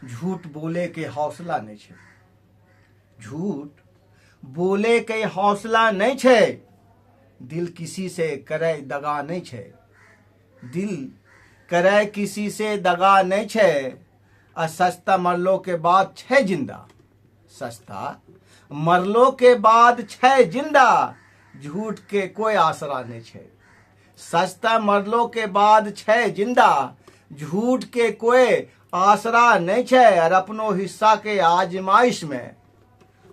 झूठ बोले के हौसला नहीं छे। झूठ बोले के हौसला नहीं छे। दिल किसी से करे दगा नहीं छे। दिल करे किसी से दगा नहीं छे। आ सस्ता मरलो के बाद छे जिंदा। सस्ता मरलो के बाद छे जिंदा। झूठ के कोई आसरा नहीं छे। सस्ता मरलो के बाद छे जिंदा। झूठ के कोई आसरा नहीं छे। और अपनो हिस्सा के आजमाइश में,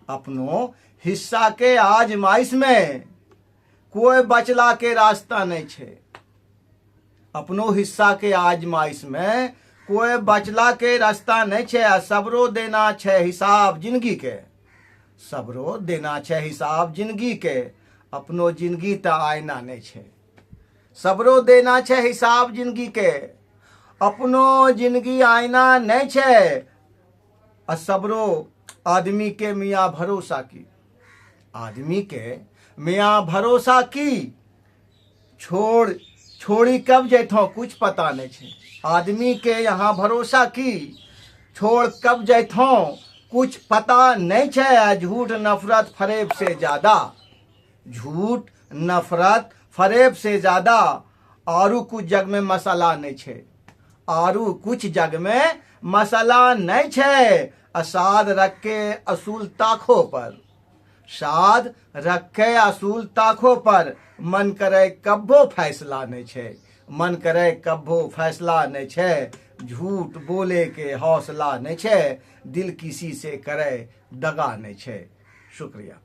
अपनो हिस्सा के आजमाइश में कोई बचला के रास्ता नहीं छे। अपनो हिस्सा के आजमाइश में कोई बचला के रास्ता नहीं छे। सबरो देना छे हिसाब जिंदगी के। सबरो देना छे हिसाब जिंदगी के। अपनो जिंदगी त आईना नहीं छे। सबरो देना छे हिसाब जिंदगी के। अपनो जिंदगी आईना नहीं छे। सबरो आदमी के मियाँ भरोसा की। आदमी के मियाँ भरोसा की। छोड़ी कब जैथो कुछ पता नहीं छे। आदमी के यहाँ भरोसा की। छोड़ कब जैथो कुछ पता नहीं छे। झूठ नफरत फरेब से ज्यादा। झूठ नफरत फरेब से ज्यादा। आरू कुछ जग में मसाला नहीं छे। आरू कुछ जग में मसाला नहीं छे। असाद रखे असूल ताखो पर। साध रखे असूल ताखो पर। मन करे कब्बो फैसला नहीं छे। मन करे कब्बो फैसला नहीं छे। झूठ बोले के हौसला नहीं छे। दिल किसी से करे दगा नहीं छे। शुक्रिया।